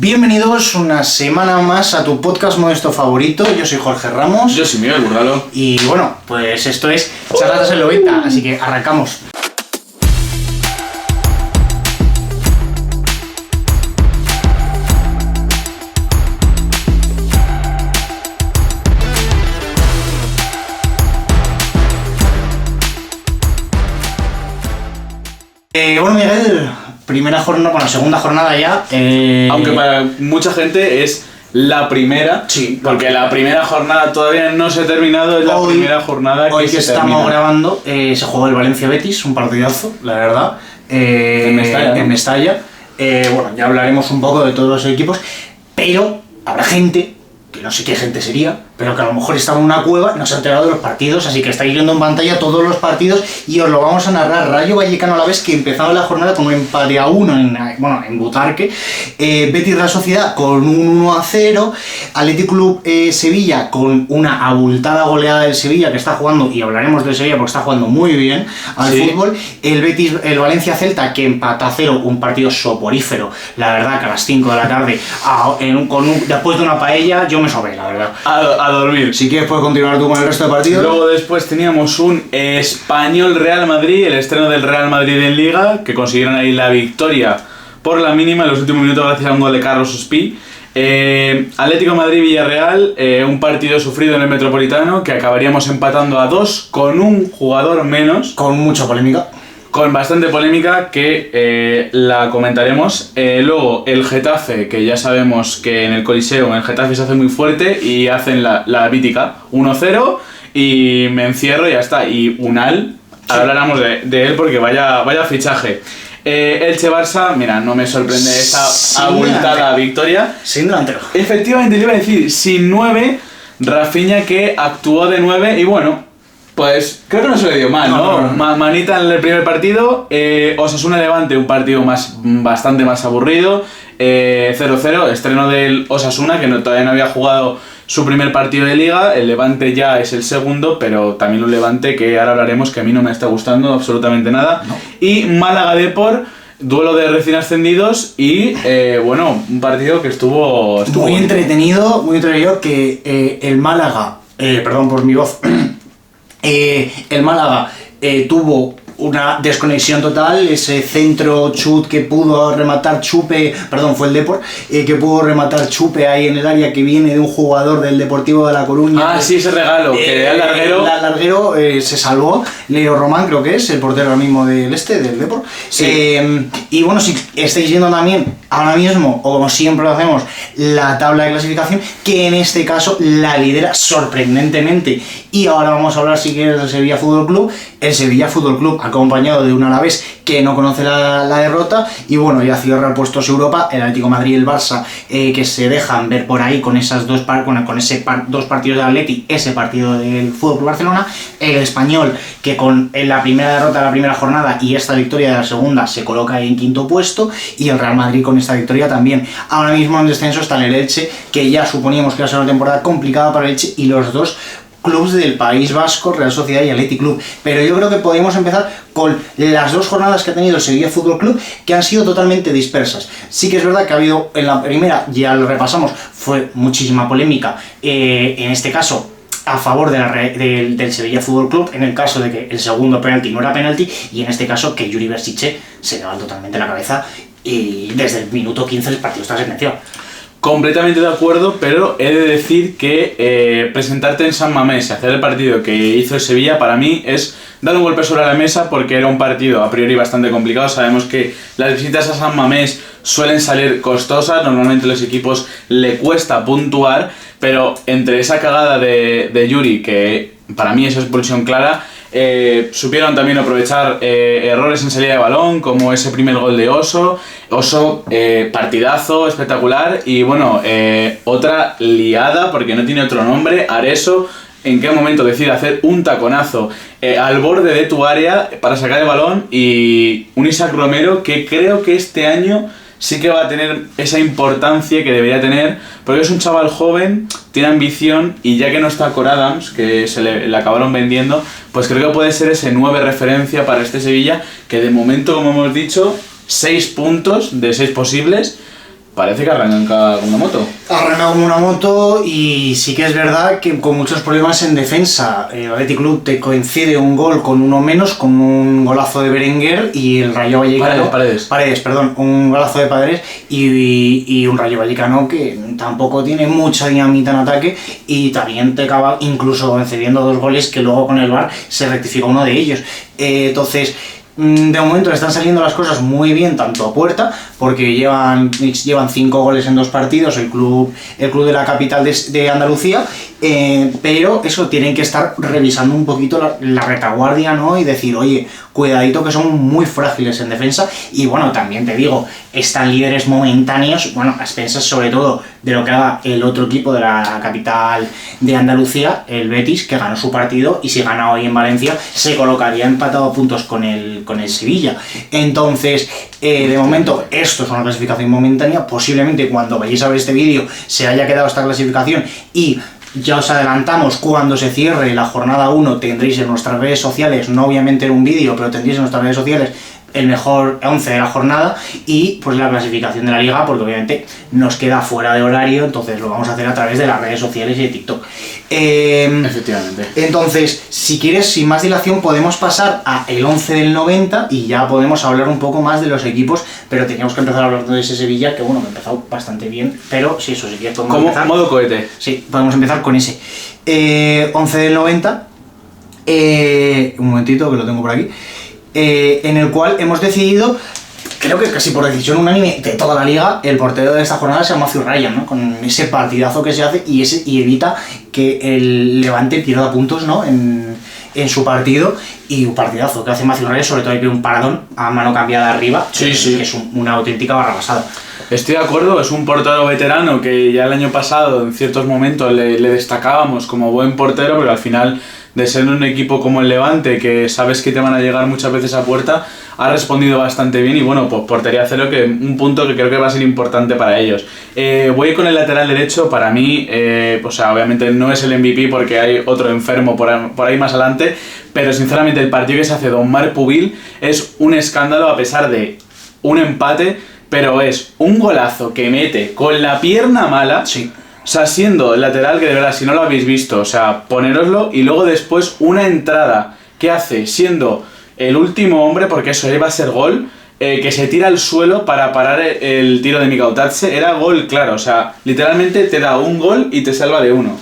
Bienvenidos una semana más a tu podcast modesto favorito. Yo soy Jorge Ramos. Yo soy Miguel Burgalo. Y bueno, pues esto es Charlatas en 90, así que arrancamos. Bueno, Miguel, segunda jornada ya. Aunque para mucha gente es la primera, sí, porque la primera jornada todavía no se ha terminado, es la primera jornada hoy que se estamos termina. grabando, se jugó el Valencia-Betis, un partidazo, la verdad. En Mestalla, ¿no? En Mestalla. Bueno, ya hablaremos un poco de todos los equipos, pero habrá gente, que no sé qué gente sería, pero que a lo mejor estaba en una cueva, no se ha enterado de los partidos, así que estáis viendo en pantalla todos los partidos y os lo vamos a narrar. Rayo Vallecano a la vez, que empezaba la jornada con un empate a 1 en Butarque. Betis Real Sociedad con un 1-0. Athletic Club Sevilla con una abultada goleada del Sevilla, que está jugando, y hablaremos del Sevilla porque está jugando muy bien al fútbol. El Valencia Celta, que empata a 0, un partido soporífero, la verdad, que a las 5 de la tarde, después de una paella, yo me sobé, la verdad. A dormir. Si quieres puedes continuar tú con el resto de partidos. Luego después teníamos un Español Real Madrid, el estreno del Real Madrid en Liga, que consiguieron ahí la victoria por la mínima en los últimos minutos gracias a un gol de Carlos Ospí. Atlético Madrid-Villarreal, un partido sufrido en el Metropolitano que acabaríamos empatando a 2 con un jugador menos. Con mucha polémica. Con bastante polémica que la comentaremos. Luego el Getafe, que ya sabemos que en el Coliseo el Getafe se hace muy fuerte y hacen la mítica 1-0 y me encierro y ya está. Y Unal, hablaremos de él porque vaya fichaje. Elche-Barça, mira, no me sorprende esta abultada victoria. Sin delantero. Efectivamente, te iba a decir, sin 9, Rafinha que actuó de 9 y bueno, pues creo que no se le dio mal, ¿no? Manita en el primer partido, Osasuna-Levante, un partido bastante más aburrido, 0-0, estreno del Osasuna, que todavía no había jugado su primer partido de Liga, el Levante ya es el segundo, pero también un Levante que ahora hablaremos que a mí no me está gustando absolutamente nada. No. Y Málaga-Depor, duelo de recién ascendidos y, bueno, un partido que estuvo muy entretenido, que el Málaga, perdón por mi voz, el Málaga tuvo una desconexión total, ese centro chut que pudo rematar Chupe, perdón, fue el Depor, que pudo rematar Chupe ahí en el área, que viene de un jugador del Deportivo de La Coruña. Ah, sí, ese regalo, que al larguero. El larguero se salvó, Leo Román creo que es, el portero ahora mismo del Depor. Sí. Y bueno, si estáis viendo también ahora mismo, o como siempre lo hacemos, la tabla de clasificación, que en este caso la lidera sorprendentemente. Y ahora vamos a hablar, si quieres, del Sevilla Fútbol Club. El Sevilla Fútbol Club, acompañado de un Alavés que no conoce la derrota, y bueno, ya cierra puestos Europa, el Atlético de Madrid y el Barça, que se dejan ver por ahí con esas dos partidos de Atleti, ese partido del Fútbol Club Barcelona, el Español, que con la primera derrota de la primera jornada y esta victoria de la segunda se coloca ahí en quinto puesto, y el Real Madrid con esta victoria también. Ahora mismo en descenso está el Elche, que ya suponíamos que iba a ser una temporada complicada para el Elche, y los dos clubes del País Vasco, Real Sociedad y Athletic Club. Pero yo creo que podemos empezar con las dos jornadas que ha tenido el Sevilla Fútbol Club, que han sido totalmente dispersas. Sí que es verdad que ha habido, en la primera, ya lo repasamos, fue muchísima polémica, en este caso a favor del Sevilla Fútbol Club, en el caso de que el segundo penalti no era penalti, y en este caso que Yuri Berchiche se le va totalmente la cabeza y desde el minuto 15 el partido está sentenciado. Completamente de acuerdo, pero he de decir que presentarte en San Mamés y hacer el partido que hizo el Sevilla para mí es dar un golpe sobre la mesa, porque era un partido a priori bastante complicado. Sabemos que las visitas a San Mamés suelen salir costosas, normalmente a los equipos le cuesta puntuar, pero entre esa cagada de Yuri, que para mí es expulsión clara, supieron también aprovechar errores en salida de balón, como ese primer gol de Oso, partidazo espectacular. Y bueno, otra liada, porque no tiene otro nombre, Areso, en qué momento decide hacer un taconazo al borde de tu área para sacar el balón, y un Isaac Romero que creo que este año sí que va a tener esa importancia que debería tener, porque es un chaval joven, tiene ambición, y ya que no está Cor Adams, que se le acabaron vendiendo, pues creo que puede ser ese 9 referencia para este Sevilla, que de momento, como hemos dicho, 6 puntos de 6 posibles. parece que arranca con una moto. Arranca como una moto y sí que es verdad que con muchos problemas en defensa. El Athletic Club te coincide un gol con uno menos, con un golazo de Berenguer y el Rayo Vallecano... Paredes, perdón, un golazo de Paredes y un Rayo Vallecano que tampoco tiene mucha dinamita en ataque y también te acaba incluso concediendo 2 goles que luego con el VAR se rectifica uno de ellos. Entonces... De momento le están saliendo las cosas muy bien tanto a puerta porque llevan 5 goles en 2 partidos el club de la capital de Andalucía, pero eso tienen que estar revisando un poquito la retaguardia, ¿no? Y decir, oye, cuidadito que son muy frágiles en defensa y bueno, también te digo, están líderes momentáneos, bueno, a expensas sobre todo de lo que haga el otro equipo de la capital de Andalucía, el Betis, que ganó su partido y si gana hoy en Valencia se colocaría empatado a puntos con el Sevilla. Entonces, de momento, esto es una clasificación momentánea. Posiblemente cuando vayáis a ver este vídeo se haya quedado esta clasificación y ya os adelantamos, cuando se cierre la jornada 1 tendréis en nuestras redes sociales, no obviamente en un vídeo, pero tendréis en nuestras redes sociales el mejor 11 de la jornada y pues la clasificación de la liga, porque obviamente nos queda fuera de horario, entonces lo vamos a hacer a través de las redes sociales y de TikTok. Efectivamente. Entonces, si quieres, sin más dilación, podemos pasar a el 11 del 90 y ya podemos hablar un poco más de los equipos, pero teníamos que empezar hablando de ese Sevilla, que bueno, que ha empezado bastante bien, pero si quieres podemos empezar. Como modo cohete. Sí, podemos empezar con ese. 11 del 90, un momentito que lo tengo por aquí. En el cual hemos decidido, creo que casi por decisión unánime de toda la liga, el portero de esta jornada sea Matthew Ryan, ¿no? Con ese partidazo que se hace y evita que el Levante pierda puntos, ¿no? en su partido, y un partidazo que hace Matthew Ryan, sobre todo hay que un paradón a mano cambiada arriba, sí. Que es una auténtica barrabasada. Estoy de acuerdo, es un portero veterano que ya el año pasado en ciertos momentos le destacábamos como buen portero, pero al final de ser un equipo como el Levante, que sabes que te van a llegar muchas veces a puerta, ha respondido bastante bien y bueno, pues portería cero, que un punto que creo que va a ser importante para ellos. Voy con el lateral derecho, para mí, o sea, obviamente no es el MVP porque hay otro enfermo por ahí más adelante, pero sinceramente el partido que se hace Don Marc Pubil es un escándalo a pesar de un empate, pero es un golazo que mete con la pierna mala. Sí. O sea, siendo el lateral, que de verdad, si no lo habéis visto, o sea, ponéroslo, y luego después una entrada que hace siendo el último hombre, porque eso iba a ser gol, que se tira al suelo para parar el tiro de Mikautatse, era gol claro, o sea, literalmente te da un gol y te salva de uno.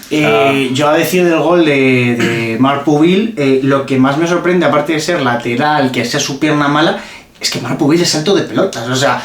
Yo a decir del gol de Marc Pubil, lo que más me sorprende, aparte de ser lateral, que sea su pierna mala, es que Marc Pubil es salto de pelotas, o sea...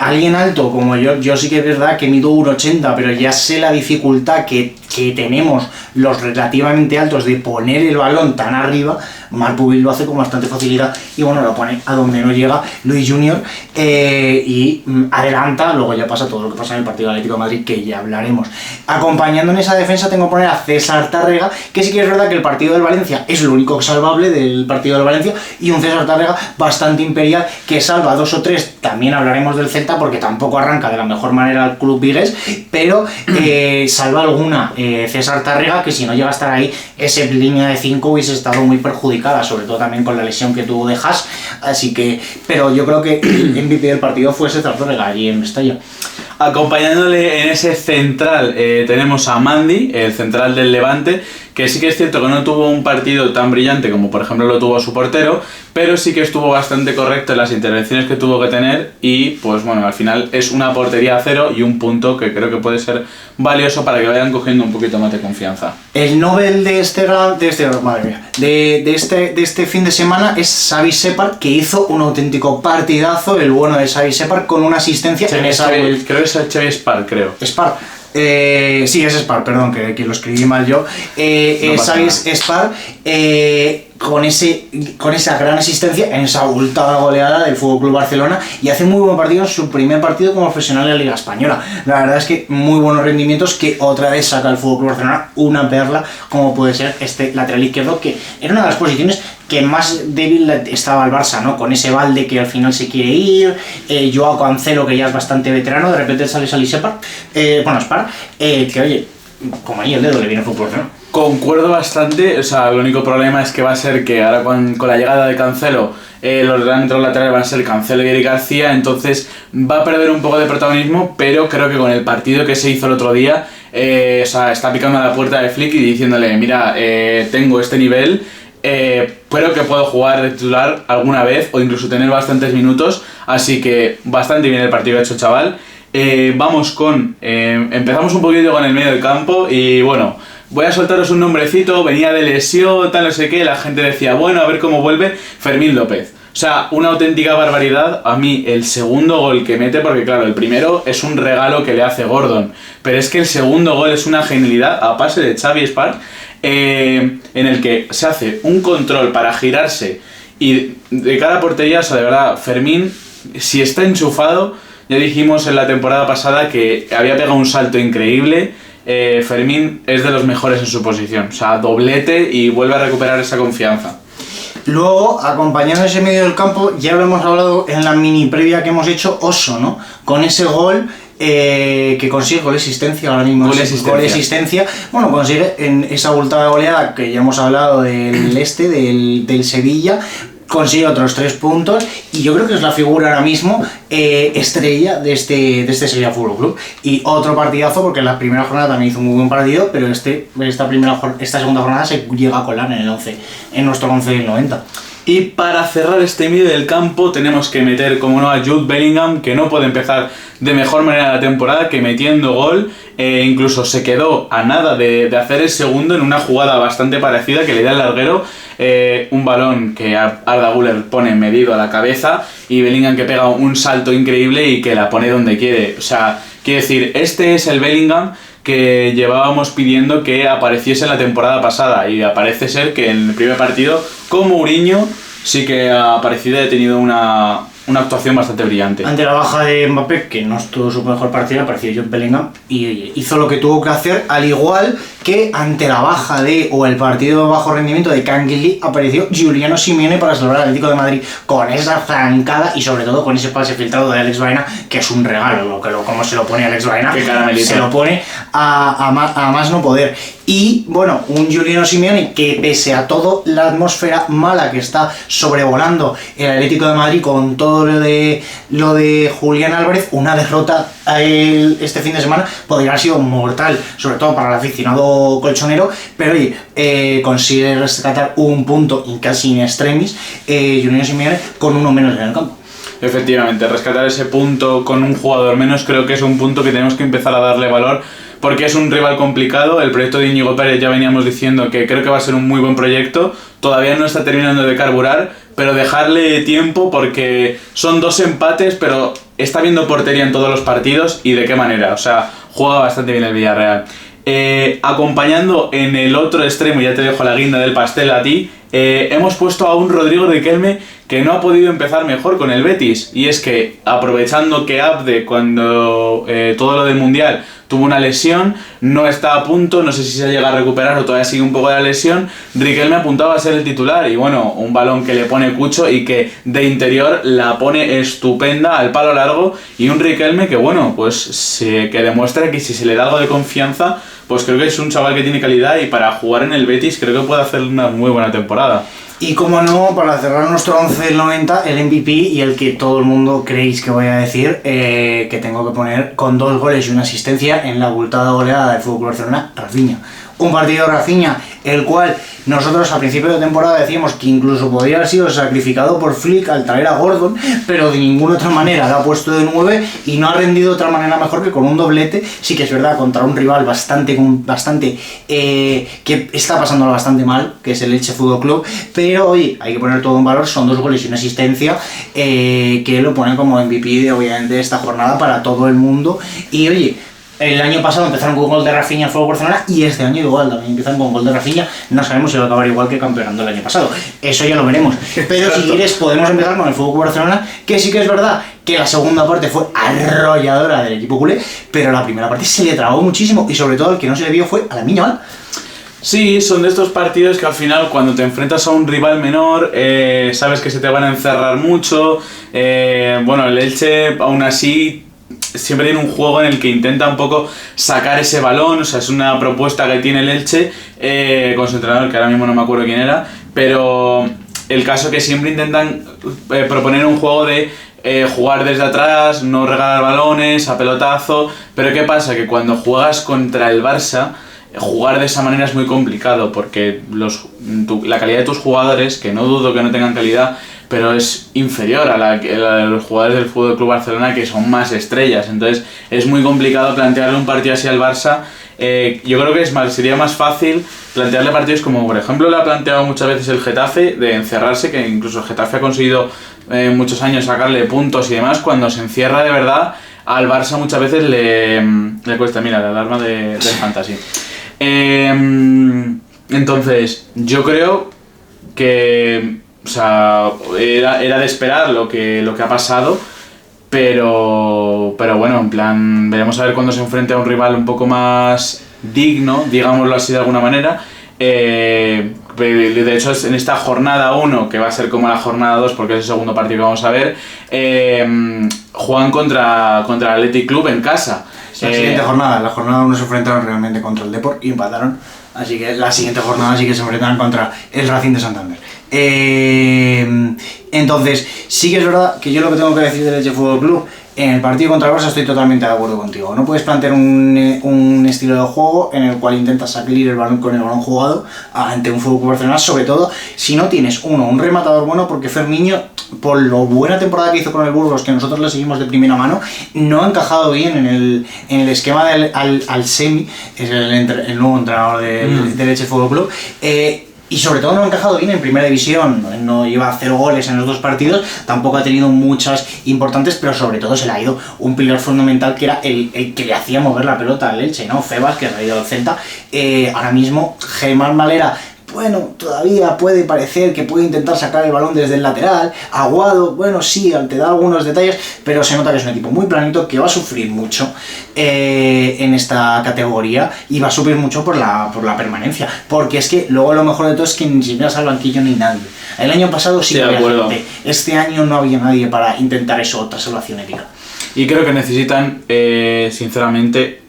alguien alto como yo sí que es verdad que mido 1,80, pero ya sé la dificultad que tenemos los relativamente altos de poner el balón tan arriba. Marc Pubil lo hace con bastante facilidad y bueno, lo pone a donde no llega Luis Junior y adelanta, luego ya pasa todo lo que pasa en el partido de Atlético de Madrid, que ya hablaremos. Acompañando en esa defensa tengo que poner a César Tárrega, que sí que es verdad que el partido del Valencia es lo único salvable del partido del Valencia, y un César Tárrega bastante imperial que salva 2 o 3, también hablaremos del Celta porque tampoco arranca de la mejor manera el club vigués, pero salva alguna César Tárrega, que si no llega a estar ahí, esa línea de 5 hubiese estado muy perjudicada, sobre todo también con la lesión que tuvo de Haas, así que, pero yo creo que el MVP del partido fue César Tárrega allí en Mestalla. Acompañándole en ese central tenemos a Mandy, el central del Levante, que sí que es cierto que no tuvo un partido tan brillante como por ejemplo lo tuvo su portero, pero sí que estuvo bastante correcto en las intervenciones que tuvo que tener y pues bueno, al final es una portería a cero y un punto que creo que puede ser valioso para que vayan cogiendo un poquito más de confianza. El Nobel de este fin de semana es Xavi Separ, que hizo un auténtico partidazo, el bueno de Xavi Separ, con una asistencia en esa... Creo que es Xavi Spar, creo. Spar. Sí, es Spar, perdón, que lo escribí mal yo. Xavi Spar, con esa gran asistencia en esa abultada goleada del FC Barcelona, y hace muy buen partido en su primer partido como profesional en la Liga Española. La verdad es que muy buenos rendimientos, que otra vez saca el FC Barcelona una perla, como puede ser este lateral izquierdo, que era una de las posiciones que más débil estaba el Barça, ¿no? Con ese Balde que al final se quiere ir, Joao Cancelo, que ya es bastante veterano, de repente sale Spar, que oye, como ahí el dedo le viene el fútbol, ¿no? Concuerdo bastante, o sea, el único problema es que va a ser que ahora con la llegada de Cancelo, los delanteros laterales van a ser Cancelo y Eric García, entonces va a perder un poco de protagonismo, pero creo que con el partido que se hizo el otro día, o sea, está picando a la puerta de Flick y diciéndole, mira, tengo este nivel, pero que puedo jugar de titular alguna vez o incluso tener bastantes minutos, así que bastante bien el partido que ha hecho el chaval. Vamos con, empezamos un poquito con el medio del campo y bueno, voy a soltaros un nombrecito, venía de lesión, tal no sé qué, la gente decía, bueno, a ver cómo vuelve Fermín López. O sea, una auténtica barbaridad. A mí el segundo gol que mete, porque claro, el primero es un regalo que le hace Gordon, pero es que el segundo gol es una genialidad a pase de Xavi Spark, en el que se hace un control para girarse y de cara a portería, o sea, de verdad, Fermín, si está enchufado, ya dijimos en la temporada pasada que había pegado un salto increíble. Fermín es de los mejores en su posición, o sea, doblete y vuelve a recuperar esa confianza. Luego, acompañando ese medio del campo, ya lo hemos hablado en la mini previa que hemos hecho, Oso, ¿no? Con ese gol que consigue gol de asistencia, ahora mismo gol de asistencia, bueno, consigue en esa abultada goleada que ya hemos hablado del Sevilla, consigue otros 3 puntos y yo creo que es la figura ahora mismo estrella de este Sevilla Fútbol Club. Y otro partidazo, porque en la primera jornada también hizo un muy buen partido, pero esta segunda jornada se llega a colar en nuestro 11 del 90. Y para cerrar este medio del campo tenemos que meter, como no, a Jude Bellingham, que no puede empezar de mejor manera la temporada que metiendo gol. Incluso se quedó a nada de hacer el segundo en una jugada bastante parecida que le da al larguero, un balón que Arda Güler pone medido a la cabeza y Bellingham que pega un salto increíble y que la pone donde quiere. O sea, quiero decir, este es el Bellingham que llevábamos pidiendo que apareciese en la temporada pasada y parece ser que en el primer partido con Mourinho sí que ha aparecido y ha tenido una actuación bastante brillante. Ante la baja de Mbappé, que no estuvo su mejor partido, apareció Jude Bellingham y hizo lo que tuvo que hacer, al igual que ante la baja o el partido de bajo rendimiento de Kangli, apareció Giuliano Simeone para salvar al Atlético de Madrid con esa zancada y sobre todo con ese pase filtrado de Alex Baena, que es un regalo, como se lo pone Alex Baena, se lo pone a más no poder. Y bueno, un Giuliano Simeone que pese a todo la atmósfera mala que está sobrevolando el Atlético de Madrid con todo lo de Julián Álvarez, una derrota este fin de semana podría haber sido mortal, sobre todo para el aficionado colchonero, pero oye, consigue rescatar un punto casi in extremis Giuliano Simeone con uno menos en el campo. Efectivamente, rescatar ese punto con un jugador menos creo que es un punto que tenemos que empezar a darle valor, porque es un rival complicado. El proyecto de Íñigo Pérez ya veníamos diciendo que creo que va a ser un muy buen proyecto, todavía no está terminando de carburar, pero dejarle tiempo porque son 2 empates, pero está viendo portería en todos los partidos y de qué manera, o sea, juega bastante bien el Villarreal. Acompañando en el otro extremo, ya te dejo la guinda del pastel a ti, hemos puesto a un Rodrigo Riquelme que no ha podido empezar mejor con el Betis, y es que aprovechando que Abde cuando todo lo del Mundial tuvo una lesión, no está a punto, no sé si se llega a recuperar o todavía sigue un poco de la lesión, Riquelme apuntaba a ser el titular y bueno, un balón que le pone Cucho y que de interior la pone estupenda al palo largo, y un Riquelme que bueno, pues que demuestra que si se le da algo de confianza, pues creo que es un chaval que tiene calidad y para jugar en el Betis creo que puede hacer una muy buena temporada. Y como no, para cerrar nuestro 11 del 90, el MVP y el que todo el mundo creéis que voy a decir, que tengo que poner con 2 goles y una asistencia en la abultada goleada del FC Barcelona, Rafinha. Un partido de Rafinha, el cual nosotros a principio de temporada decíamos que incluso podría haber sido sacrificado por Flick al traer a Gordon, pero de ninguna otra manera lo ha puesto de 9 y no ha rendido de otra manera mejor que con un doblete. Sí que es verdad, contra un rival bastante que está pasándolo bastante mal, que es el Elche Fútbol Club, pero oye, hay que poner todo en valor, son 2 goles y una asistencia, que lo ponen como MVP obviamente de esta jornada para todo el mundo. Y oye, el año pasado empezaron con gol de Rafinha al FC Barcelona y este año igual también empiezan con gol de Rafinha. No sabemos si va a acabar igual que campeonando el año pasado, eso ya lo veremos, pero si quieres podemos empezar con el FC Barcelona, que sí que es verdad que la segunda parte fue arrolladora del equipo culé, pero la primera parte se le trabó muchísimo y sobre todo el que no se le vio fue a Lamine Yamal. Sí, son de estos partidos que al final cuando te enfrentas a un rival menor, sabes que se te van a encerrar mucho. Bueno, el Elche aún así siempre tiene un juego en el que intenta un poco sacar ese balón, o sea, es una propuesta que tiene el Elche con su entrenador, que ahora mismo no me acuerdo quién era, pero el caso que siempre intentan proponer un juego de jugar desde atrás, no regalar balones, a pelotazo, pero ¿qué pasa? Que cuando juegas contra el Barça, jugar de esa manera es muy complicado, porque la calidad de tus jugadores, que no dudo que no tengan calidad, pero es inferior a la de los jugadores del FC Barcelona, que son más estrellas, entonces es muy complicado plantearle un partido así al Barça. Yo creo que sería más fácil plantearle partidos como, por ejemplo, lo ha planteado muchas veces el Getafe, de encerrarse, que incluso el Getafe ha conseguido muchos años sacarle puntos y demás. Cuando se encierra de verdad, al Barça muchas veces le cuesta. Mira, la alarma de Fantasy. Entonces, yo creo que, o sea, era de esperar lo que ha pasado, pero bueno, en plan, veremos a ver cuando se enfrente a un rival un poco más digno, digámoslo así de alguna manera. De hecho, en esta jornada 1, que va a ser como la jornada 2, porque es el segundo partido que vamos a ver, juegan contra el Athletic Club en casa. La siguiente jornada, la jornada 1 se enfrentaron realmente contra el Depor y empataron, así que la siguiente jornada sí que se enfrentan contra el Racing de Santander. Entonces, sí que es verdad que yo lo que tengo que decir del Elche Fútbol Club, en el partido contra el Barça estoy totalmente de acuerdo contigo. No puedes plantear un estilo de juego en el cual intentas salir el balón con el balón jugado ante un Fútbol Club Barcelona, sobre todo si no tienes un rematador bueno, porque Fermiño, por lo buena temporada que hizo con el Burgos, que nosotros le seguimos de primera mano, no ha encajado bien en el esquema del Al-Semi, es el nuevo entrenador del Elche Fútbol Club. Y sobre todo no ha encajado bien en primera división, no lleva 0 goles en los 2 partidos, tampoco ha tenido muchas importantes, pero sobre todo se le ha ido un pilar fundamental que era el que le hacía mover la pelota al Elche, ¿no? Febas, que ha ido al Celta. Ahora mismo Germán Malera, bueno, todavía puede parecer que puede intentar sacar el balón desde el lateral. Aguado, bueno, sí, te da algunos detalles, pero se nota que es un equipo muy planito, que va a sufrir mucho en esta categoría, y va a sufrir mucho por la permanencia, porque es que luego lo mejor de todo es que ni siquiera sale al banquillo ni nadie. El año pasado sí había gente, este año no había nadie para intentar eso, otra salvación épica. Y creo que necesitan, sinceramente,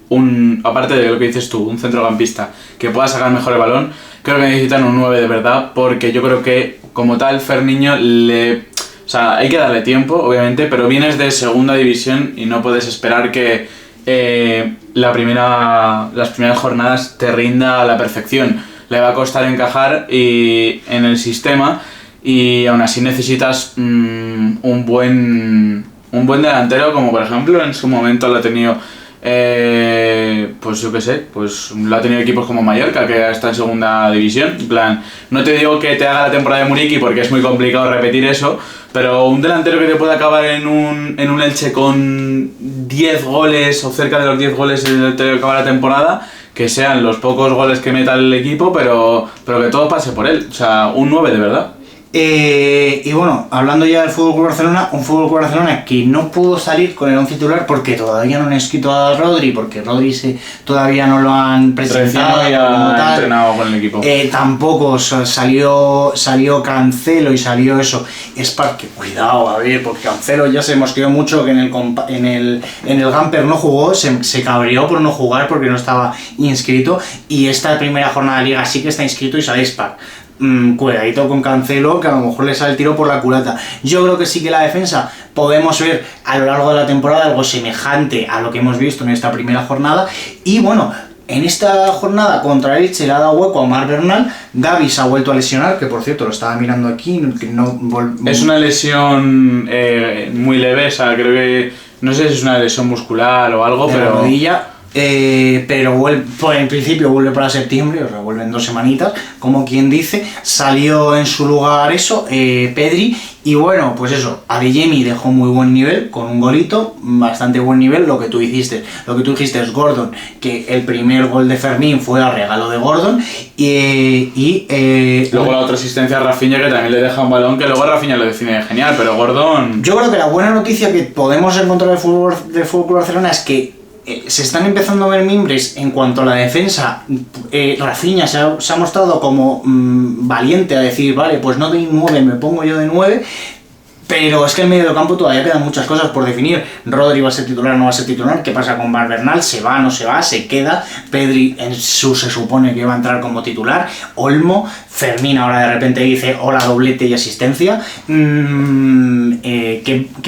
aparte de lo que dices tú, un centrocampista que pueda sacar mejor el balón. Creo que necesitan un 9 de verdad, porque yo creo que, como tal, Ferniño o sea, hay que darle tiempo, obviamente, pero vienes de segunda división y no puedes esperar que las primeras jornadas te rinda a la perfección. Le va a costar encajar en el sistema, y aún así necesitas un buen delantero, como por ejemplo en su momento lo ha tenido. Pues yo qué sé, pues lo ha tenido equipos como Mallorca, que está en segunda división. En plan, no te digo que te haga la temporada de Muriqui, porque es muy complicado repetir eso, pero un delantero que te pueda acabar en un Elche con 10 goles o cerca de los 10 goles en el que acaba la temporada, que sean los pocos goles que meta el equipo, pero que todo pase por él. O sea, un 9 de verdad. Y bueno, hablando ya del FC Barcelona, un FC Barcelona que no pudo salir con el 11 titular porque todavía no han escrito a Rodri, porque Rodri todavía no lo han presentado. Recién ha entrenado con el equipo. Tampoco salió Cancelo y salió eso. Spark, que cuidado, a ver, porque Cancelo ya se mosqueó mucho que en el Gamper no jugó, se cabreó por no jugar porque no estaba inscrito, y esta primera jornada de liga sí que está inscrito y sale Spark. Cuidadito con Cancelo, que a lo mejor le sale el tiro por la culata. Yo creo que sí que la defensa podemos ver a lo largo de la temporada algo semejante a lo que hemos visto en esta primera jornada. Y bueno, en esta jornada contra el Elche le ha dado hueco a Marc Bernal. Gavi se ha vuelto a lesionar, que por cierto lo estaba mirando aquí, que es una lesión muy leve, o sea, creo que no sé si es una lesión muscular o algo, pero la rodilla. Pero pues en principio vuelve para septiembre, o sea, vuelven 2 semanitas, como quien dice. Salió en su lugar Pedri, y bueno, pues eso, Adeyemi dejó muy buen nivel, con un golito, bastante buen nivel. Lo que tú dijiste es Gordon, que el primer gol de Fermín fue a regalo de Gordon, luego la otra asistencia a Rafinha, que también le deja un balón, que luego Rafinha lo define genial, pero Gordon... Yo creo que la buena noticia que podemos encontrar del FC Barcelona es que se están empezando a ver mimbres en cuanto a la defensa. Rafinha se ha mostrado como valiente a decir, vale, pues no de 9, me pongo yo de 9. Pero es que en medio del campo todavía quedan muchas cosas por definir. Rodri va a ser titular, no va a ser titular. ¿Qué pasa con Valverde? ¿Se va, no se va? ¿Se queda? Pedri se supone que va a entrar como titular. Olmo, Fermín ahora de repente dice hola, doblete y asistencia. ¿Qué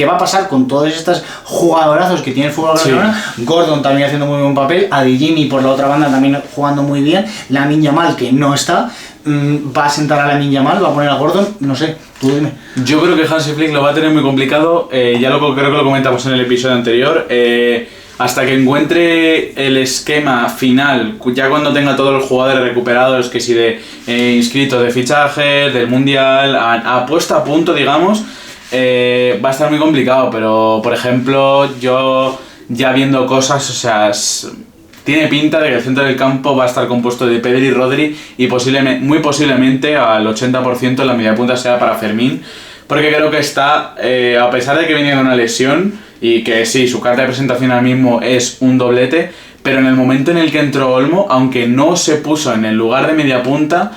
va a pasar con todos estos jugadorazos que tiene el fútbol Barcelona? Sí. Gordon también haciendo muy buen papel. Adeyemi por la otra banda también jugando muy bien. Lamine Yamal que no está. Va a sentar a Lamine Yamal, va a poner a Gordon, no sé, tú dime. Yo creo que Hansi Flick lo va a tener muy complicado, creo que lo comentamos en el episodio anterior, hasta que encuentre el esquema final, ya cuando tenga todos los jugadores recuperados, que si de inscritos de fichajes, del mundial, a puesta a punto, digamos, va a estar muy complicado, pero por ejemplo, yo ya viendo cosas, o sea... Tiene pinta de que el centro del campo va a estar compuesto de Pedri y Rodri y muy posiblemente al 80% la media punta sea para Fermín, porque creo que está, a pesar de que venía de una lesión y que sí, su carta de presentación ahora mismo es un doblete, pero en el momento en el que entró Olmo, aunque no se puso en el lugar de media punta,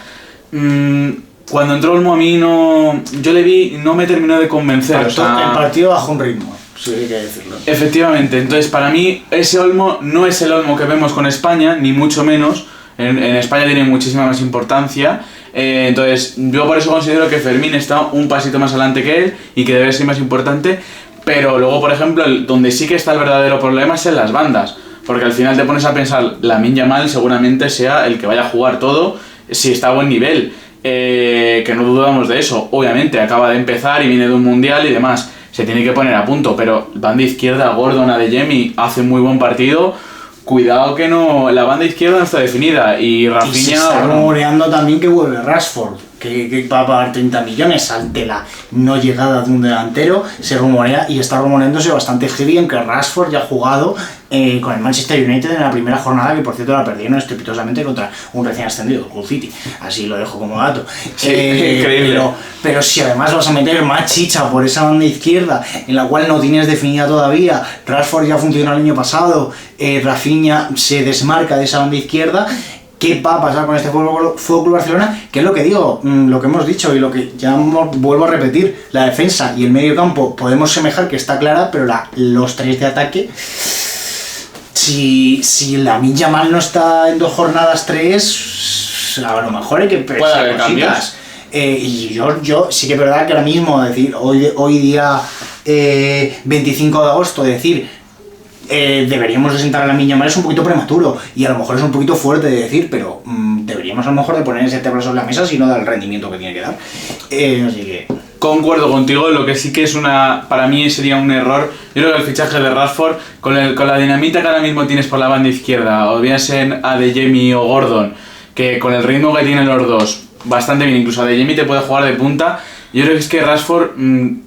cuando entró Olmo a mí yo le vi, no me terminó de convencer. O sea, el partido bajó un ritmo. Sí, hay que decirlo. Efectivamente, entonces para mí ese Olmo no es el Olmo que vemos con España, ni mucho menos. En España tiene muchísima más importancia, entonces yo por eso considero que Fermín está un pasito más adelante que él y que debe ser más importante, pero luego por ejemplo donde sí que está el verdadero problema es en las bandas, porque al final te pones a pensar, Lamine Yamal seguramente sea el que vaya a jugar todo si está a buen nivel, que no dudamos de eso, obviamente acaba de empezar y viene de un mundial y demás. Se tiene que poner a punto, pero banda izquierda, Gordon, Adeyemi hace un muy buen partido. Cuidado que no, la banda izquierda no está definida y Rafinha... Y se está rumoreando también que vuelve Rashford, que va a pagar 30 millones ante la no llegada de un delantero. Se rumorea y está rumoreándose bastante heavy en que Rashford ya ha jugado con el Manchester United en la primera jornada, que por cierto la perdieron estrepitosamente contra un recién ascendido, Hull City. Así lo dejo como dato. Sí, increíble. Pero si además vas a meter más chicha por esa banda izquierda, en la cual no tienes definida todavía, Rashford ya funcionó el año pasado, Rafinha se desmarca de esa banda izquierda. ¿Qué va a pasar con este Fútbol Club Barcelona? Que es lo que digo, lo que hemos dicho y lo que ya vuelvo a repetir, la defensa y el medio campo podemos semejar que está clara, pero los tres de ataque, si Lamine Yamal no está en 2 jornadas 3, a lo mejor hay que pensar cositas. Y yo sí que es verdad que ahora mismo, decir hoy día 25 de agosto, decir... deberíamos de sentar a Lamine Yamal es un poquito prematuro y a lo mejor es un poquito fuerte de decir, pero deberíamos a lo mejor de poner ese tema sobre la mesa si no da el rendimiento que tiene que dar. Así que... Concuerdo contigo, lo que sí que es para mí sería un error. Yo creo que el fichaje de Rashford, con la dinamita que ahora mismo tienes por la banda izquierda, o bien sea Adeyemi o Gordon, que con el ritmo que tienen los dos, bastante bien, incluso Adeyemi te puede jugar de punta. Yo creo que es que Rashford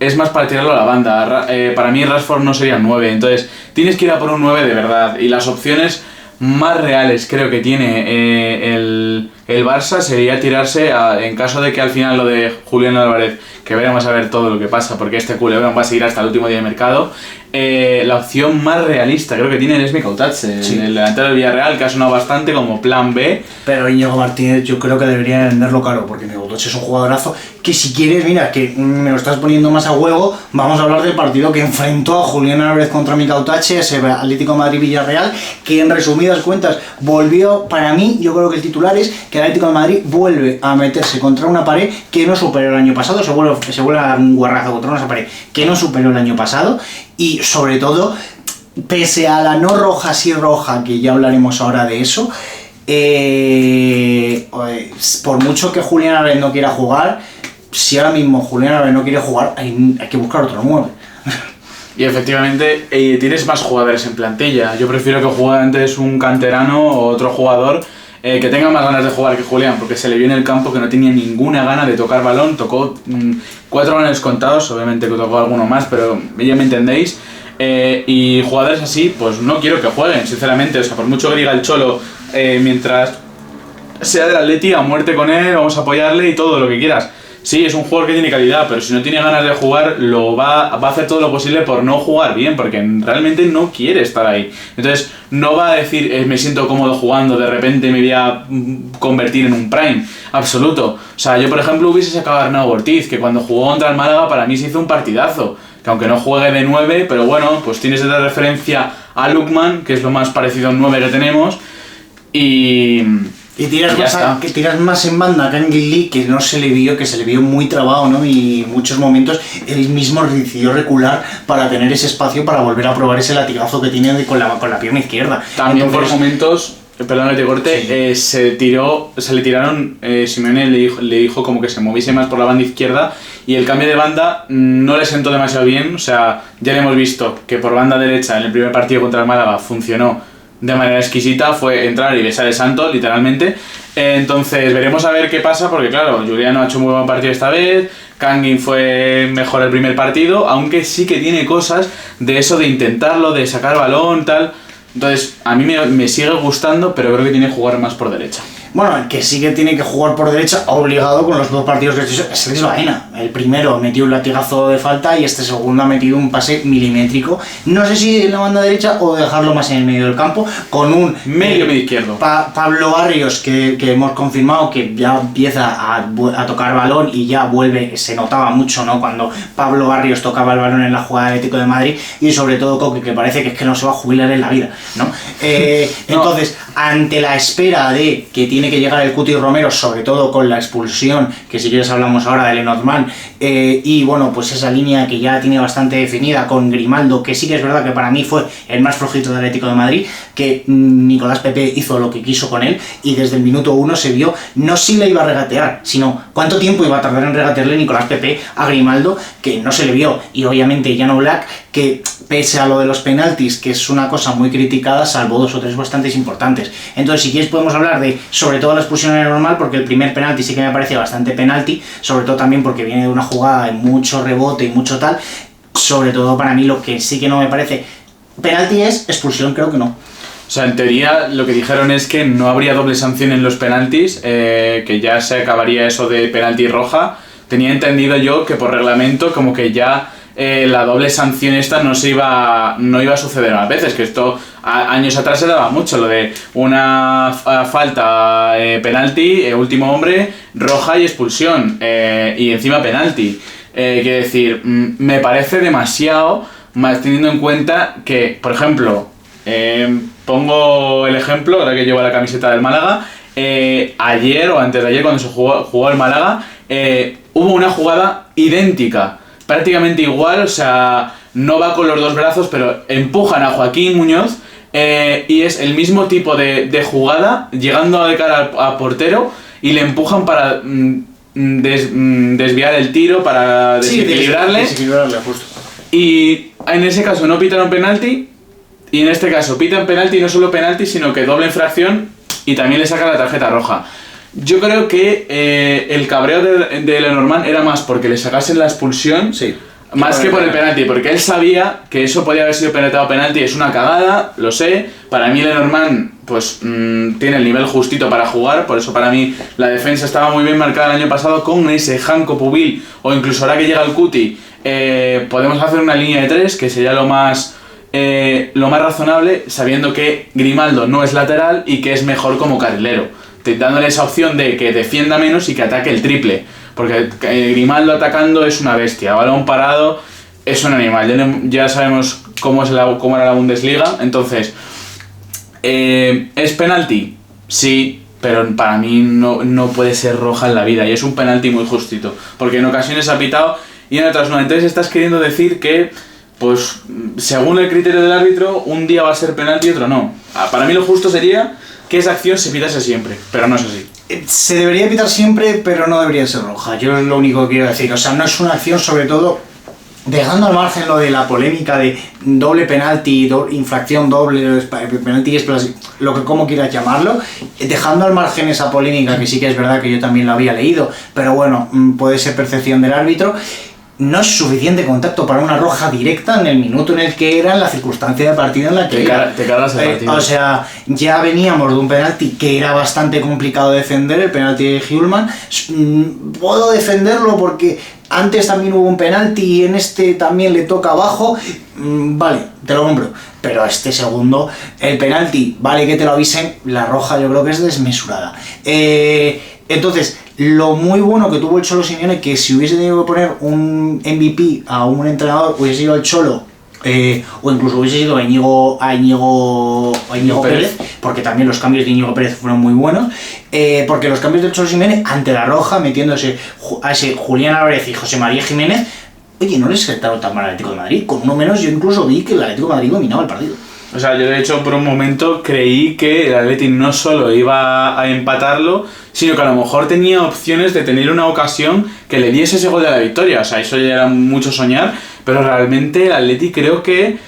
es más para tirarlo a la banda. Para mí Rashford no sería 9, entonces tienes que ir a por un 9 de verdad. Y las opciones más reales creo que tiene el Barça sería tirarse en caso de que al final lo de Julián Álvarez, que veremos a ver todo lo que pasa, porque este culebrón va a seguir hasta el último día de mercado, la opción más realista creo que tiene es Mikautatze, sí. El delantero del Villarreal, que ha sonado bastante como plan B. Pero Íñigo Martínez yo creo que debería venderlo caro, porque Mikautatze es un jugadorazo que si quieres, mira, que me lo estás poniendo más a huevo, vamos a hablar del partido que enfrentó a Julián Álvarez contra Mikautatze, ese Atlético de Madrid-Villarreal, que en resumidas cuentas volvió, para mí, yo creo que el titular es que el Atlético de Madrid vuelve a meterse contra una pared que no superó el año pasado, se vuelve a dar un guarrazo contra una pared que no superó el año pasado. Y sobre todo, pese a la no roja, sí roja, que ya hablaremos ahora de eso, por mucho que Julián Álvarez no quiera jugar, si ahora mismo Julián Álvarez no quiere jugar, hay que buscar otro 9. Y efectivamente tienes más jugadores en plantilla. Yo prefiero que juegue antes un canterano o otro jugador que tenga más ganas de jugar que Julián, porque se le vio en el campo que no tenía ninguna gana de tocar balón. Tocó 4 balones contados, obviamente que tocó alguno más, pero ya me entendéis. Y jugadores así, pues no quiero que jueguen, sinceramente. O sea, por mucho que diga el Cholo, mientras sea del Atleti, a muerte con él, vamos a apoyarle y todo lo que quieras. Sí, es un jugador que tiene calidad, pero si no tiene ganas de jugar, va a hacer todo lo posible por no jugar bien, porque realmente no quiere estar ahí. Entonces, no va a decir, me siento cómodo jugando, de repente me voy a convertir en un prime. Absoluto. O sea, yo por ejemplo hubiese sacado a Arnau Ortiz, que cuando jugó contra el Málaga para mí se hizo un partidazo. Que aunque no juegue de 9, pero bueno, pues tienes de referencia a Lukman, que es lo más parecido a un 9 que tenemos, y tiras más en banda a Kangin Lee, que no se le vio, que se le vio muy trabado, ¿no? Y en muchos momentos él mismo decidió recular para tener ese espacio para volver a probar ese latigazo que tiene con la pierna izquierda. También por momentos, perdón que te corte, sí. Se le tiraron, Simeone le dijo como que se moviese más por la banda izquierda, y el cambio de banda no le sentó demasiado bien. O sea, ya le hemos visto que por banda derecha en el primer partido contra el Málaga funcionó de manera exquisita, fue entrar y besar el santo, literalmente. Entonces veremos a ver qué pasa, porque claro, Juliano ha hecho un muy buen partido esta vez, Kangin fue mejor el primer partido, aunque sí que tiene cosas de eso de intentarlo, de sacar balón, tal. Entonces, a mí me sigue gustando, pero creo que tiene que jugar más por derecha. Bueno, el que sí que tiene que jugar por derecha, obligado con los dos partidos que hizo, es Luis Baena. El primero metió un latigazo de falta y este segundo ha metido un pase milimétrico. No sé si en la banda derecha o dejarlo más en el medio del campo, con un medio izquierdo. Pablo Barrios, que hemos confirmado que ya empieza a tocar balón y ya vuelve. Se notaba mucho, ¿no?, cuando Pablo Barrios tocaba el balón en la jugada del Atlético de Madrid, y sobre todo Coque, que parece que es que no se va a jubilar en la vida, ¿no? Entonces, ante la espera de que tiene que llegar el Cuti Romero, sobre todo con la expulsión, que si quieres hablamos ahora de Lenormand, y bueno, pues esa línea que ya tiene bastante definida con Grimaldo, que sí que es verdad que para mí fue el más flojito del Atlético de Madrid, que Nicolás Pepe hizo lo que quiso con él, y desde el minuto 1 se vio no si le iba a regatear, sino cuánto tiempo iba a tardar en regatearle Nicolás Pepe a Grimaldo, que no se le vio. Y obviamente Jan Oblak, que pese a lo de los penaltis, que es una cosa muy criticada, salvó 2 o 3 bastante importantes. Entonces, si quieres podemos hablar de, sobre todo, la expulsión era normal, porque el primer penalti sí que me parece bastante penalti, sobre todo también porque viene de una jugada de mucho rebote y mucho tal. Sobre todo para mí lo que sí que no me parece penalti es expulsión, creo que no. O sea, en teoría lo que dijeron es que no habría doble sanción en los penaltis, que ya se acabaría eso de penalti roja. Tenía entendido yo que por reglamento como que ya la doble sanción esta no iba a suceder más veces, que esto años atrás se daba mucho, lo de una falta, penalti, último hombre, roja y expulsión, y encima penalti. Quiero decir, me parece demasiado, más teniendo en cuenta que, por ejemplo, pongo el ejemplo, ahora que llevo la camiseta del Málaga, ayer o antes de ayer cuando se jugó el Málaga, hubo una jugada idéntica, prácticamente igual, o sea, no va con los dos brazos, pero empujan a Joaquín Muñoz, y es el mismo tipo de jugada, llegando de cara al portero, y le empujan para desviar el tiro, para desequilibrarle. Sí, desequilibrarle, justo. Y en ese caso no pitaron penalti, y en este caso pitan penalti, y no solo penalti, sino que doble infracción, y también le sacan la tarjeta roja. Yo creo que el cabreo de Lenormand era más porque le sacasen la expulsión, sí, más que por el penalti, porque él sabía que eso podía haber sido penetrado penalti. Es una cagada, lo sé. Para mí Lenormand pues tiene el nivel justito para jugar, por eso para mí la defensa estaba muy bien marcada el año pasado con ese Janko Pubil, o incluso ahora que llega el Cuti, podemos hacer una línea de 3 que sería lo más razonable, sabiendo que Grimaldo no es lateral y que es mejor como carrilero, dándole esa opción de que defienda menos y que ataque el triple, porque Grimaldo atacando es una bestia, balón parado es un animal, ya sabemos cómo era la Bundesliga. Entonces, ¿es penalti? Sí, pero para mí no puede ser roja en la vida, y es un penalti muy justito, porque en ocasiones ha pitado y en otras no. Entonces estás queriendo decir que, pues, según el criterio del árbitro, un día va a ser penalti y otro no. Para mí lo justo sería que esa acción se pitase siempre, pero no es así. Se debería pitar siempre, pero no debería ser roja. Yo es lo único que quiero decir. O sea, no es una acción, sobre todo, dejando al margen lo de la polémica de doble penalti, infracción doble, penalti, lo que como quieras llamarlo, dejando al margen esa polémica, que sí que es verdad que yo también lo había leído, pero bueno, puede ser percepción del árbitro. no es suficiente contacto para una roja directa en el minuto en el que era, en la circunstancia de partido en la que te cargas el partido. O sea, ya veníamos de un penalti que era bastante complicado de defender, el penalti de Hjulmand. Puedo defenderlo porque antes también hubo un penalti y en este también le toca abajo. Vale, te lo compro. Pero a este segundo, el penalti, vale que te lo avisen, la roja yo creo que es desmesurada. Entonces, lo muy bueno que tuvo el Cholo Simeone, que si hubiese tenido que poner un MVP a un entrenador, hubiese sido el Cholo, o incluso hubiese sido a Íñigo Pérez, porque también los cambios de Íñigo Pérez fueron muy buenos, porque los cambios del Cholo Simeone ante la roja, metiéndose a ese Julián Álvarez y José María Jiménez, oye, no les sentaron tan mal al Atlético de Madrid. Con uno menos yo incluso vi que el Atlético de Madrid dominaba el partido. O sea, yo de hecho por un momento creí que el Atleti no solo iba a empatarlo, sino que a lo mejor tenía opciones de tener una ocasión que le diese ese gol de la victoria. O sea, eso ya era mucho soñar, pero realmente el Atleti creo que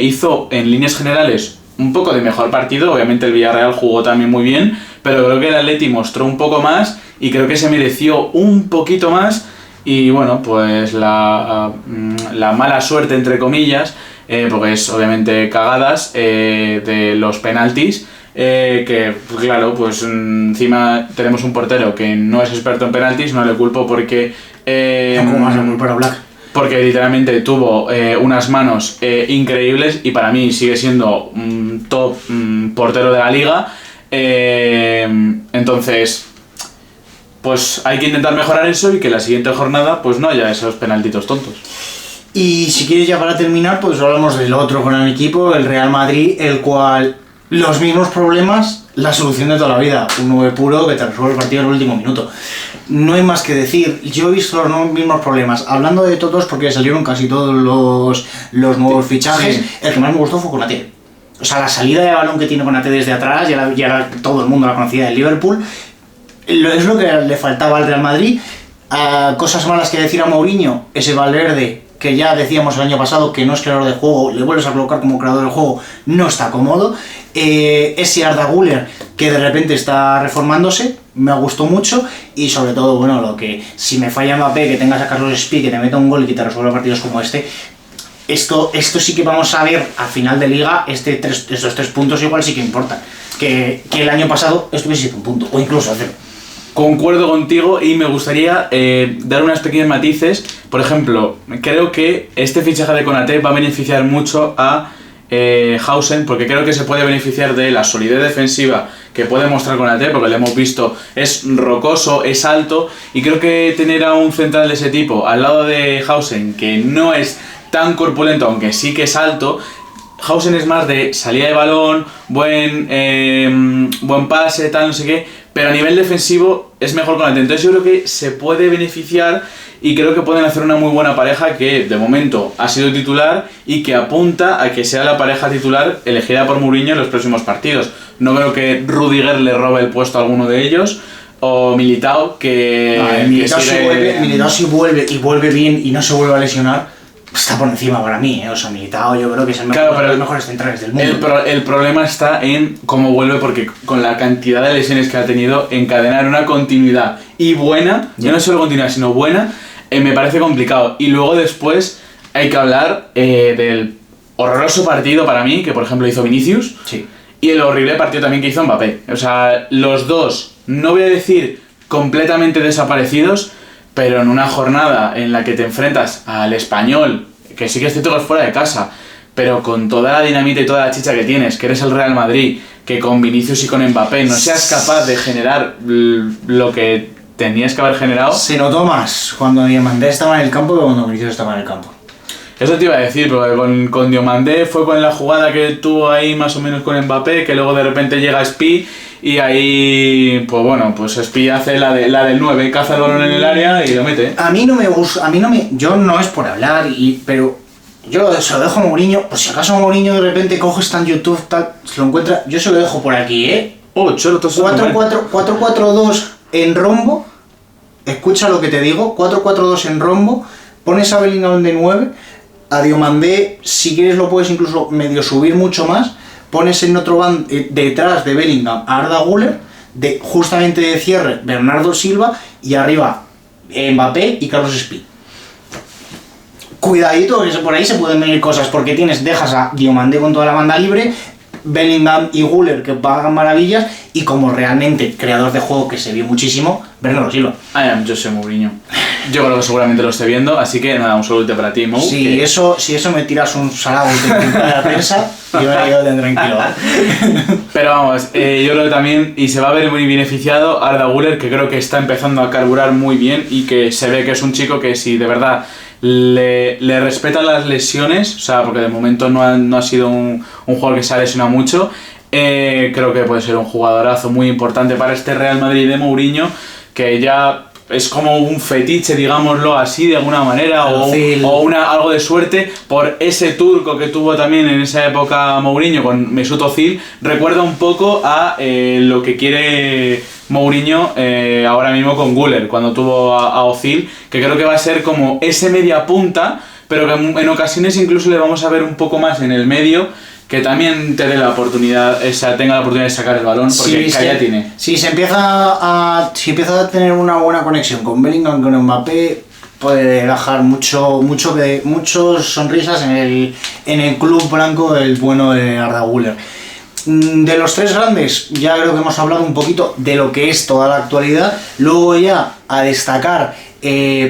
hizo en líneas generales un poco de mejor partido. Obviamente el Villarreal jugó también muy bien, pero creo que el Atleti mostró un poco más y creo que se mereció un poquito más. Y bueno, pues la mala suerte, entre comillas, porque es obviamente cagadas, de los penaltis, que claro, pues encima tenemos un portero que no es experto en penaltis, no le culpo porque... ¿Cómo vas a culpar a Black? Porque literalmente tuvo unas manos increíbles y para mí sigue siendo un top portero de la liga. Entonces... pues hay que intentar mejorar eso y que la siguiente jornada pues no haya esos penaltitos tontos. Y si quieres ya para terminar, pues hablamos del otro gran equipo, el Real Madrid, el cual los mismos problemas, la solución de toda la vida, un 9 puro que te resuelve el partido en el último minuto. No hay más que decir, yo he visto los mismos problemas, hablando de todos porque salieron casi todos los nuevos fichajes, sí. El que más me gustó fue Konaté. O sea, la salida de balón que tiene Konaté desde atrás, ya todo el mundo la conocía del Liverpool. Es lo que le faltaba al Real Madrid. Cosas malas que decir a Mourinho, ese Valverde que ya decíamos el año pasado que no es creador de juego, le vuelves a colocar como creador de juego, no está cómodo. Ese Arda Güler que de repente está reformándose, me gustó mucho. Y sobre todo, bueno, lo que si me falla Mbappé, que tengas a Carlos Espí, que te meta un gol y que te resuelva partidos como este. Esto sí que vamos a ver a final de liga, estos 3 puntos igual sí que importan. Que el año pasado estuviese un punto, o incluso a 0. Concuerdo contigo y me gustaría dar unas pequeñas matices. Por ejemplo, creo que este fichaje de Konaté va a beneficiar mucho a Hausen, porque creo que se puede beneficiar de la solidez defensiva que puede mostrar Konaté, porque lo hemos visto, es rocoso, es alto, y creo que tener a un central de ese tipo al lado de Hausen, que no es tan corpulento, aunque sí que es alto. Hausen es más de salida de balón, buen pase, tal, no sé qué, pero a nivel defensivo es mejor Konaté. Entonces yo creo que se puede beneficiar y creo que pueden hacer una muy buena pareja que de momento ha sido titular y que apunta a que sea la pareja titular elegida por Mourinho en los próximos partidos. No creo que Rudiger le robe el puesto a alguno de ellos, o Militao, Militao si vuelve bien y no se vuelve a lesionar, está por encima para mí, o sea, Militao yo creo que es el mejor, de los mejores centrales del mundo. El problema está en cómo vuelve, porque con la cantidad de lesiones que ha tenido, encadenar una continuidad y buena, ya no solo continuidad sino buena, me parece complicado. Y luego después hay que hablar del horroroso partido para mí que por ejemplo hizo Vinicius, sí, y el horrible partido también que hizo Mbappé. O sea, los dos, no voy a decir completamente desaparecidos, pero en una jornada en la que te enfrentas al Español, que sí que es cierto que es fuera de casa, pero con toda la dinamita y toda la chicha que tienes, que eres el Real Madrid, que con Vinicius y con Mbappé no seas capaz de generar lo que tenías que haber generado. Se notó más cuando Diomandé estaba en el campo que cuando Vinicius estaba en el campo. Eso te iba a decir, porque con Diomandé fue con la jugada que tuvo ahí más o menos con Mbappé, que luego de repente llega Spi y ahí, pues bueno, pues Spi hace la del 9, caza el balón en el área y lo mete. A mí no me gusta, yo no es por hablar, pero yo se lo dejo a Mourinho, pues si acaso Mourinho de repente coge, está en YouTube, tal, se lo encuentra, yo se lo dejo por aquí, Oh, cholo, 4-4-2 en rombo, escucha lo que te digo, 4-4-2 en rombo, pones a Bellingham de 9, a Diomandé, si quieres lo puedes incluso medio subir mucho más, pones en otro bando detrás de Bellingham a Arda Güler, justamente de cierre Bernardo Silva y arriba Mbappé y Carlos Espí. cuidadito, que por ahí se pueden venir cosas, porque dejas a Diomandé con toda la banda libre, Bellingham y Güler que pagan maravillas, y como realmente creador de juego que se vio muchísimo, Bernardo Silva. I am José Mourinho. Yo creo que seguramente lo esté viendo, así que nada, un saludo para ti, Mou. Si eso me tiras un salado de la prensa, yo me quedo tranquilo. Pero vamos, yo creo que también, y se va a ver muy beneficiado Arda Güler, que creo que está empezando a carburar muy bien y que se ve que es un chico que si de verdad le respetan las lesiones, o sea, porque de momento no ha sido un jugador que se ha lesionado mucho, creo que puede ser un jugadorazo muy importante para este Real Madrid de Mourinho, que ya es como un fetiche, digámoslo así, de alguna manera, o algo de suerte por ese turco que tuvo también en esa época Mourinho con Mesut Özil. Recuerda un poco a lo que quiere Mourinho ahora mismo con Güler, cuando tuvo a Özil, que creo que va a ser como ese media punta, pero que en ocasiones incluso le vamos a ver un poco más en el medio, que también te dé la oportunidad, o sea, tenga la oportunidad de sacar el balón, porque ya tiene. Si empieza a tener una buena conexión con Bellingham, con Mbappé, puede dejar muchos sonrisas en el club blanco del bueno de Arda Güler. De los tres grandes, ya creo que hemos hablado un poquito de lo que es toda la actualidad. Luego ya a destacar,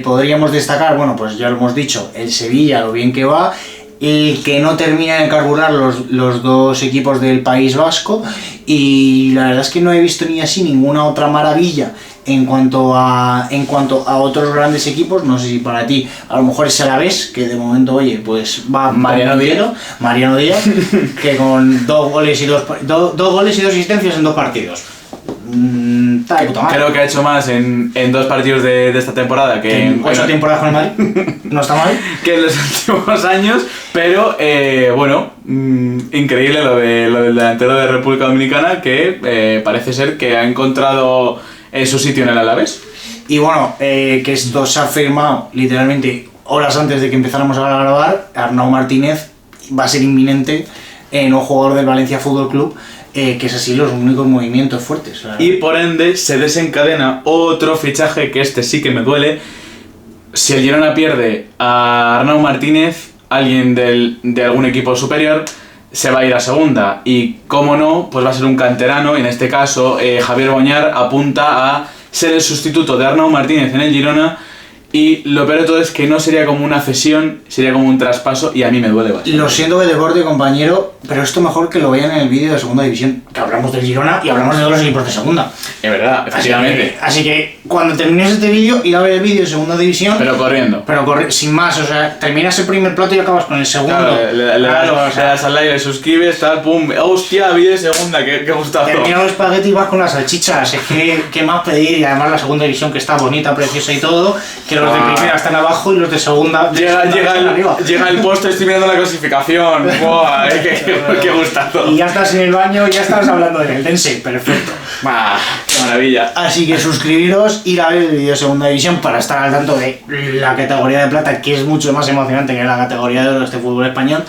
podríamos destacar, bueno, pues ya lo hemos dicho, el Sevilla, lo bien que va. El que no termina de carburar los dos equipos del País Vasco, y la verdad es que no he visto ni así ninguna otra maravilla en cuanto a otros grandes equipos. No sé si para ti a lo mejor es Alavés, que de momento, oye, pues va Mariano Díaz, que con dos goles y dos asistencias en 2 partidos. Creo que ha hecho más en 2 partidos de esta temporada que en 8 temporadas con el Madrid. No está mal. Que en los últimos años, pero bueno, increíble lo del delantero de República Dominicana, que parece ser que ha encontrado su sitio en el Alavés. Y bueno, que esto se ha firmado literalmente horas antes de que empezáramos a grabar. Arnau Martínez va a ser inminente, no jugador del Valencia Fútbol Club. Que es así los únicos movimientos fuertes. Y por ende se desencadena otro fichaje, que este sí que me duele. Si el Girona pierde a Arnau Martínez, alguien de algún equipo superior se va a ir a segunda, y como no, pues va a ser un canterano. En este caso Javier Boñar apunta a ser el sustituto de Arnau Martínez en el Girona. Y lo peor de todo es que no sería como una cesión, sería como un traspaso, y a mí me duele bastante. Lo siento que te corte, compañero, pero esto mejor que lo vean en el vídeo de segunda división, que hablamos del Girona y hablamos de todos los equipos de segunda. Es verdad, efectivamente. Así que cuando termines este vídeo, ir a ver el vídeo de segunda división. Pero corriendo. Sin más, o sea, terminas el primer plato y acabas con el segundo. Claro, le das al like, le suscribes, tal, pum. ¡Hostia, vídeo de segunda! ¡Qué gustazo! Termina los espaguetis y vas con las salchichas. Es que, ¿qué más pedir? Y además la segunda división, que está bonita, preciosa y todo, que los de primera están abajo y los de segunda llega el postre, estoy mirando la clasificación. ¡Buah! ¡Qué gustazo! Y ya estás en el baño y ya estás hablando del Eldense. Perfecto. ¡Qué maravilla! Así que suscribiros, ir a ver el vídeo de segunda división para estar al tanto de la categoría de plata, que es mucho más emocionante que la categoría de oro de este fútbol español.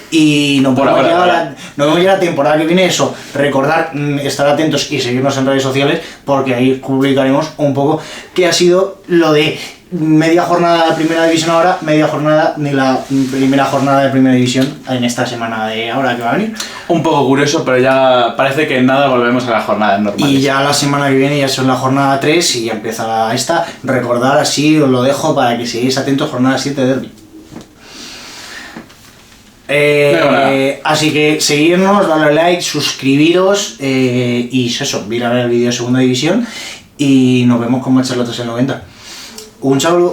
Y nos vemos ya la temporada que viene. Eso, recordar, estar atentos y seguirnos en redes sociales, porque ahí publicaremos un poco qué ha sido lo de media jornada de primera división ahora, media jornada de la primera jornada de primera división en esta semana de ahora que va a venir. Un poco curioso, pero ya parece que en nada volvemos a la jornada normal. Y ya la semana que viene ya son la jornada 3 y ya empieza esta. Recordar, así os lo dejo para que sigáis atentos, jornada 7 de derbi. Así que seguirnos, darle like, suscribiros y eso, ir a ver el vídeo de segunda división, y nos vemos con más charlotas en 90. Un saludo.